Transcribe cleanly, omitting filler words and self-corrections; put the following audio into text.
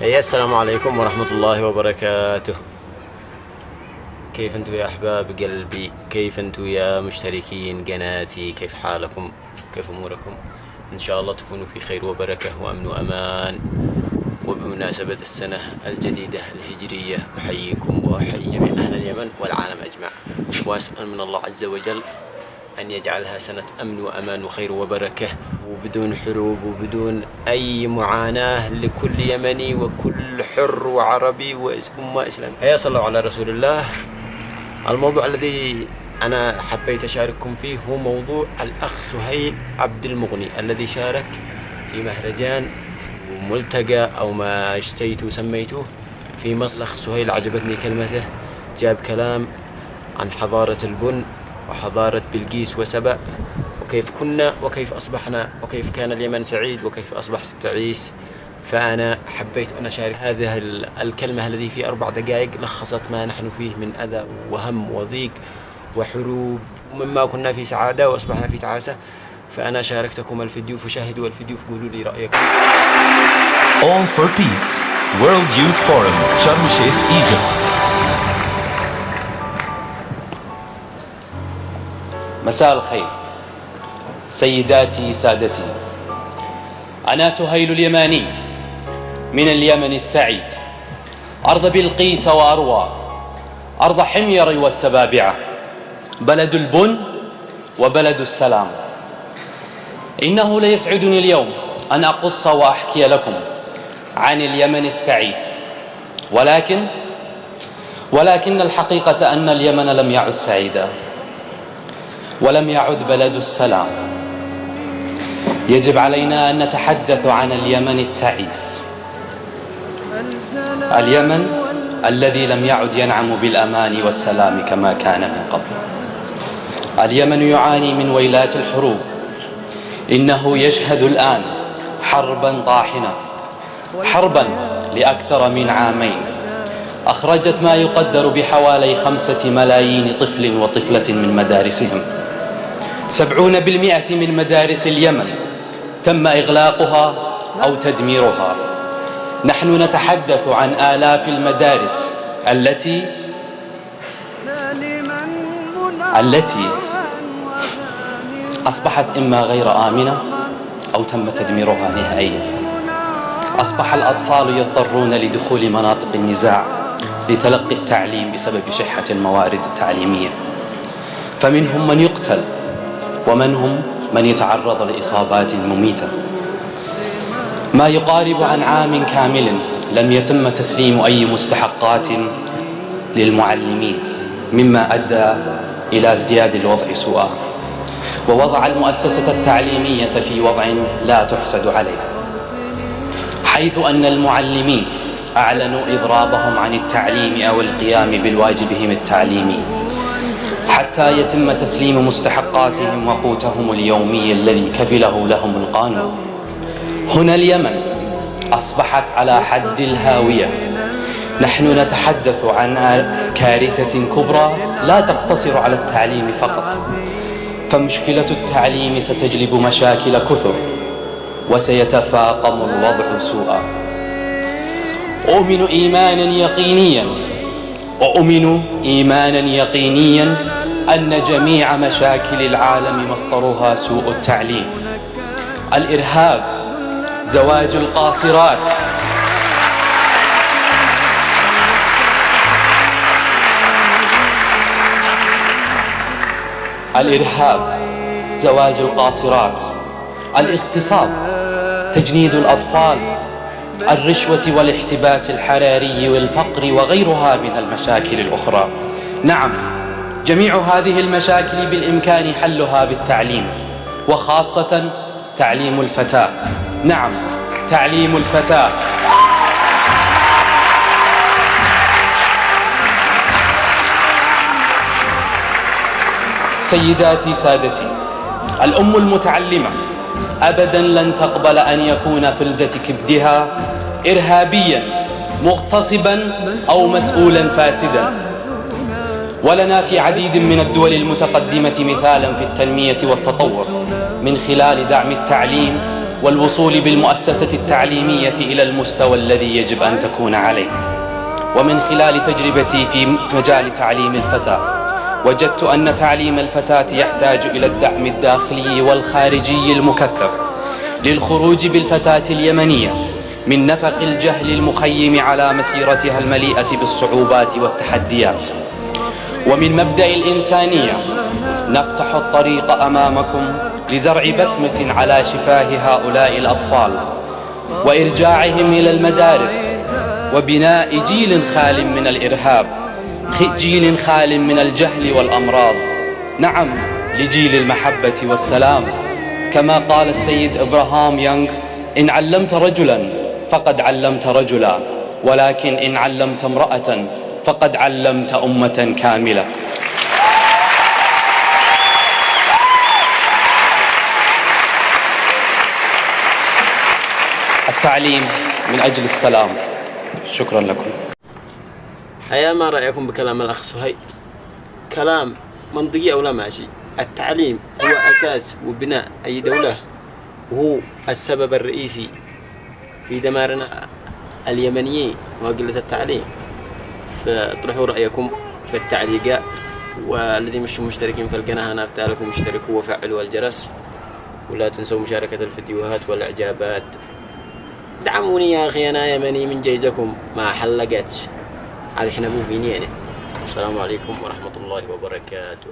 السلام عليكم ورحمة الله وبركاته. كيف أنتم يا أحباب قلبي؟ كيف أنتم يا مشتركين قناتي؟ كيف حالكم؟ كيف أموركم؟ إن شاء الله تكونوا في خير وبركة وأمن وأمان. وبمناسبة السنة الجديدة الهجرية أحييكم وأحيي جميع أهل اليمن والعالم أجمع، وأسأل من الله عز وجل أن يجعلها سنة أمن وأمان وخير وبركة، وبدون حروب وبدون أي معاناة لكل يمني وكل حر وعربي وأمة إسلام. يا صلى الله على رسول الله. الموضوع الذي أنا حبيت أشارككم فيه هو موضوع الأخ سهيل عبد المغني الذي شارك في مهرجان وملتقى أو ما اشتيت وسميته في مصر. الأخ سهيل عجبتني كلمته، جاب كلام عن حضارة البن وحضارة بلقيس وسبأ، وكيف كنا وكيف أصبحنا، وكيف كان اليمن سعيد وكيف أصبح تعيس. فأنا حبيت أن أشارك هذه الكلمة التي في 4 دقائق لخصت ما نحن فيه من أذى وهم وضيق وحروب، ومما كنا في سعادة وأصبحنا في تعاسة. فأنا شاركتكم الفيديو، فشاهدوا الفيديو فقولوا لي رأيكم. All for Peace World Youth Forum Sharm el-Sheikh Egypt. مساء الخير سيداتي سادتي، أنا سهيل اليماني من اليمن السعيد، أرض بلقيس وأروى، أرض حمير والتبابعة، بلد البن وبلد السلام. إنه ليسعدني اليوم أن أقص وأحكي لكم عن اليمن السعيد، ولكن الحقيقة أن اليمن لم يعد سعيدا، ولم يعد بلد السلام. يجب علينا أن نتحدث عن اليمن التعيس، اليمن الذي لم يعد ينعم بالأمان والسلام كما كان من قبل. اليمن يعاني من ويلات الحروب، إنه يشهد الآن حربا طاحنة، حربا لأكثر من عامين، أخرجت ما يقدر بحوالي 5 ملايين طفل وطفلة من مدارسهم. 70% من مدارس اليمن تم إغلاقها أو تدميرها. نحن نتحدث عن آلاف المدارس التي أصبحت إما غير آمنة أو تم تدميرها نهائيا. أصبح الأطفال يضطرون لدخول مناطق النزاع لتلقي التعليم بسبب شحة الموارد التعليمية، فمنهم من يقتل ومنهم من يتعرض لإصابات مميتة. ما يقارب عن عام كامل لم يتم تسليم أي مستحقات للمعلمين، مما أدى إلى ازدياد الوضع سوءا، ووضع المؤسسة التعليمية في وضع لا تحسد عليه، حيث أن المعلمين أعلنوا إضرابهم عن التعليم أو القيام بالواجبهم التعليمي حتى يتم تسليم مستحقاتهم وقوتهم اليومي الذي كفله لهم القانون. هنا اليمن أصبحت على حد الهاوية. نحن نتحدث عن كارثة كبرى لا تقتصر على التعليم فقط، فمشكلة التعليم ستجلب مشاكل كثر وسيتفاقم الوضع سوءا. أؤمن إيمانا يقينيا أن جميع مشاكل العالم مصدرها سوء التعليم. الإرهاب، زواج القاصرات، الاغتصاب، تجنيد الأطفال، الرشوة والاحتباس الحراري والفقر وغيرها من المشاكل الأخرى. نعم، جميع هذه المشاكل بالإمكان حلها بالتعليم، وخاصة تعليم الفتاة. نعم، تعليم الفتاة. سيداتي سادتي، الأم المتعلمة أبدا لن تقبل أن يكون فلذة كبدها إرهابيا مغتصبا أو مسؤولا فاسدا. ولنا في عديد من الدول المتقدمة مثالا في التنمية والتطور من خلال دعم التعليم والوصول بالمؤسسة التعليمية إلى المستوى الذي يجب أن تكون عليه. ومن خلال تجربتي في مجال تعليم الفتاة وجدت أن تعليم الفتاة يحتاج إلى الدعم الداخلي والخارجي المكثف للخروج بالفتاة اليمنية من نفق الجهل المخيم على مسيرتها المليئة بالصعوبات والتحديات. ومن مبدأ الإنسانية نفتح الطريق أمامكم لزرع بسمة على شفاه هؤلاء الأطفال وإرجاعهم إلى المدارس وبناء جيل خال من الإرهاب، جيل خال من الجهل والأمراض، نعم لجيل المحبة والسلام. كما قال السيد إبراهام يونغ: إن علمت رجلا فقد علمت رجلا، ولكن إن علمت امرأة فقد علمت أمة كاملة. التعليم من أجل السلام. شكرا لكم. هيا ما رأيكم بكلام الأخ سهيل؟ كلام منطقي أو لا ماشي؟ التعليم هو أساس وبناء أي دولة، وهو السبب الرئيسي في دمارنا اليمنيين وقلة التعليم. فاطرحوا رأيكم في التعليقات، والذين مش مشتركين في القناة أنا أفتح لكم اشتركوا وفعلوا الجرس، ولا تنسوا مشاركة الفيديوهات والإعجابات. دعموني يا أخي، أنا يمني من جيزكم ما حلقتش على إحنا مو فيني يعني. السلام عليكم ورحمة الله وبركاته.